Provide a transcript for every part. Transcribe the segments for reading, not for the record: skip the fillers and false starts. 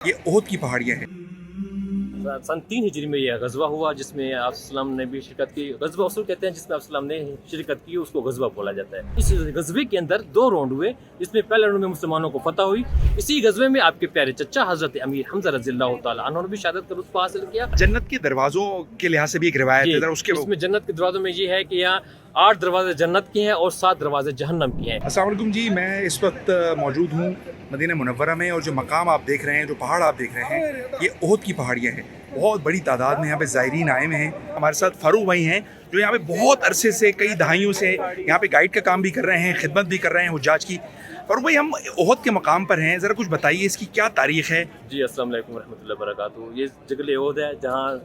ये ओहद की पहाड़ियाँ हैं। सन 3 हिजरी में यह गजवा हुआ जिसमें आप सल्लम ने भी शिरकत की। गजवा उसूल कहते हैं जिसमें आप सल्लम ने शिरकत की, उसको गजवा बोला जाता है। इस गजवे के अंदर 2 राउंड हुए, इसमें पहले राउंड में मुसलमानों को फतह हुई। इसी गजवे में आपके प्यारे चचा हजरत अमीर हमजा रज़ियल्लाहु तआला अन्हु ने भी शहादत का रुतबा हासिल किया। जन्नत के दरवाजों के लिहाज से भी एक रिवायत है, जरा उसके इसमें जन्नत के दरवाजों में ये है कि यहाँ 8 दरवाजे जन्नत के हैं और 7 दरवाजे जहन्नम के हैं। अस्सलाम वालेकुम जी, मैं इस वक्त मौजूद हूँ मदीना मुनव्वरा में, और जो मकाम आप देख रहे हैं, जो पहाड़ आप देख रहे हैं, ये ओहद की पहाड़ियाँ हैं। बहुत बड़ी तादाद में यहाँ पे ज़ायरीन आए हुए हैं। हमारे साथ फारूक भाई हैं जो यहाँ पे बहुत अरसे से, कई दहाइयों से यहाँ पे गाइड का काम भी कर रहे हैं, खिदमत भी कर रहे हैं हुज्जाज की। फारूक भाई, हम ओहद के मकाम पर हैं, ज़रा कुछ बताइए इसकी क्या तारीख़ है। जी अस्सलाम वालेकुम रहमतुल्लाहि व बरकातहू। ये जगल ओहद है जहाँ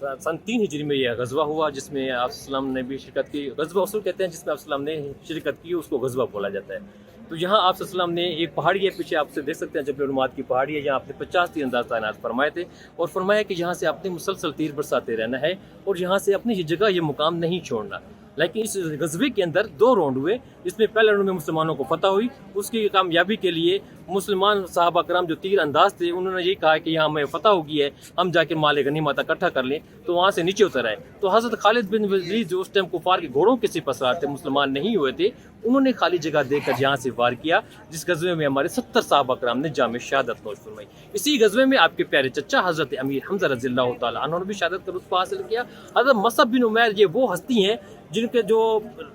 सन 3 हिजरी में यह गजवा हुआ जिसमें आप सल्लम ने भी शिरकत की। गजवा उसूल कहते हैं जिसमें आप सल्लम ने शिरकत की, उसको गजवा बोला जाता है। तो यहाँ आप सल्लम ने एक पहाड़ी है, पीछे आपसे देख सकते हैं जबल रुमात की पहाड़ी है, जहाँ आपने 50 तीरंदाज तैनात फरमाए थे और फरमाया कि यहाँ से आपने मुसलसल तीर बरसाते रहना है और यहाँ से अपनी ये जगह, ये मुकाम नहीं छोड़ना। लेकिन इस गजवे के अंदर 2 राउंड हुए, इसमें पहले राउंड में मुसलमानों को फतह हुई। उसकी कामयाबी के लिए मुसलमान साहबा कराम जो तीर अंदाज थे, उन्होंने ये कहा कि यहाँ हमें फतह हो गई है, हम जाके माल गनीमत इकट्ठा कर लें। तो वहाँ से नीचे उतर आए। तो हज़रत खालिद बिन वलीद जो उस टाइम कुफार के घोड़ों के सिपहसार थे, मुसलमान नहीं हुए थे, उन्होंने खाली जगह देखकर यहाँ से वार किया, जिस गजवे में हमारे 70 साहबा कराम ने जाम शहादत नोश फरमाई। इसी गजवे में आपके प्यारे चचा हजरत अमीर हमजा रज़ियल्लाहु तआला अन्हु ने भी शहादत का रुतबा हासिल किया। हजरत मसअब बिन उमैर ये वो हस्ती हैं जिनके जो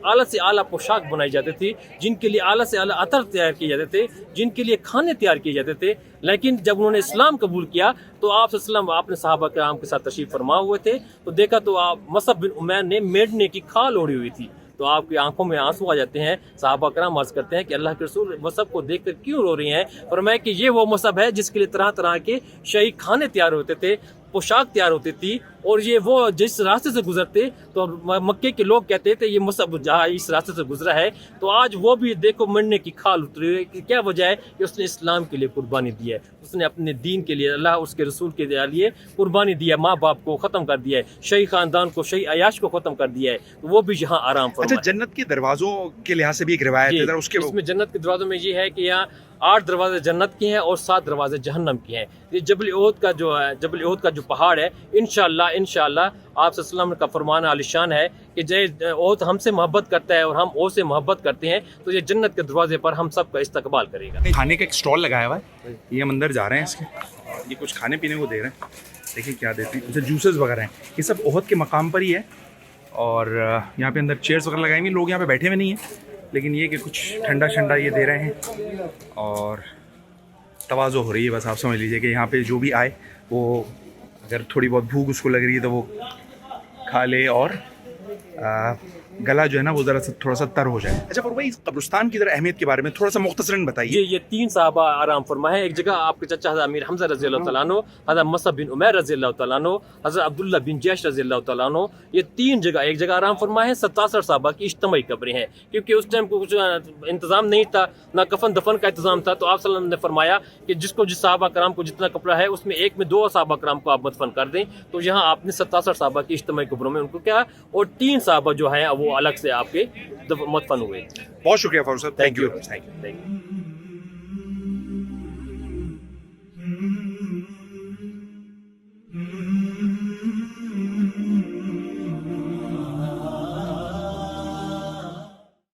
आला से आला पोशाक बनाई जाती थी, जिनके लिए आला से आला अतर तैयार किए जाते थे, जिनके लिए खाने तैयार किए जाते थे। लेकिन जब उन्होंने इस्लाम कबूल किया तो आप सल्लम अपने सहाबा कराम के साथ तशरीफ़ फरमा हुए थे, तो देखा तो आप मसअब बिन उमैर ने मेढ़ने की खाल ओढ़ी हुई थी। तो आपकी आंखों में आंसू आ जाते हैं। सहाबा कराम अर्ज़ करते हैं कि अल्लाह के रसूल मसअब को देखकर क्यों रो रही हैं। फरमाया कि ये वो मसअब है जिसके लिए तरह तरह के शाही खाने तैयार होते थे, पोशाक तैयार होती थी, और ये वो जिस रास्ते से गुजरते तो मक्के के लोग कहते थे ये मसअब जहाँ इस रास्ते से गुजरा है। तो आज वो भी देखो मरने की खाल उतरी हुई है। क्या वजह है कि उसने इस्लाम के लिए कुर्बानी दी है, उसने अपने दीन के लिए, अल्लाह उसके रसूल के लिए कुर्बानी दी है। माँ बाप को ख़त्म कर दिया है, शही ख़ानदान को, शही अयाश को ख़त्म कर दिया है, तो वो भी यहाँ आराम फरमा। अच्छा, जन्नत के दरवाज़ों के लिहाज से भी एक रिवायत है, जरा उसके इसमें जन्नत के दरवाज़ों में ये है कि यहाँ 8 दरवाजे जन्नत के हैं और 7 दरवाजे जहन्नम के हैं। ये जबल ओहद का जो है, जबल ओहद का जो पहाड़ है, इंशाअल्लाह आप सल्लम का फरमान आलिशान है कि जय ओहद हमसे मोहब्बत करता है और हम ओहद से मोहब्बत करते हैं, तो ये जन्नत के दरवाजे पर हम सब का इस्तकबाल करेगा। खाने का एक स्टॉल लगाया हुआ है, ये हम अंदर जा रहे हैं इसके, ये कुछ खाने पीने को दे रहे हैं। देखिए क्या देते हैं, जैसे जूसेस वगैरह हैं, ये सब ओहद के मकाम पर ही है। और यहाँ पे अंदर चेयर्स वगैरह लगाई हुई, लोग यहाँ पे बैठे हुए नहीं हैं, लेकिन ये कि कुछ ठंडा ठंडा ये दे रहे हैं और तवाज़ो हो रही है। बस आप समझ लीजिए कि यहाँ पे जो भी आए वो अगर थोड़ी बहुत भूख उसको लग रही है तो वो खा ले और गला जो है ना वो ज़रा थोड़ा सा तर हो जाए। अच्छा, पर भाई इस कब्रिस्तान की ज़रा अहमियत के बारे में थोड़ा सा मुख्तसरन बताइए। ये 3 साहबा आराम फरमा है। एक जगह आपके चचा हज़रत अमीर हमजा रज़ियल्लाहु तआला अन्हु, हज़रत मसअब बिन उमैर रज़ियल्लाहु तआला अन्हु, हज़रत अब्दुल्लाह बिन जैश रज़ियल्लाहु तआला अन्हु, ये 3 जगह, एक जगह आराम फरमा है। 67 साहबा की इज्तिमाई कब्रें हैं, क्योंकि उस टाइम को कुछ इंतज़ाम नहीं था, ना कफन दफन का इंतज़ाम था। तो आप सल्लम ने फरमाया कि जिसको जिस साहबा कराम को जितना कपड़ा है उसमें एक में 2 साहबा कराम को आप मदफन कर दें। तो यहाँ आपने 67 साहबा की इज्तिमाई कब्रों में उनको क्या, और 3 साहबा जो हैं वो अलग से आपके मदफन हुए। बहुत शुक्रिया फारूक साहब, थैंक यू। Thank you.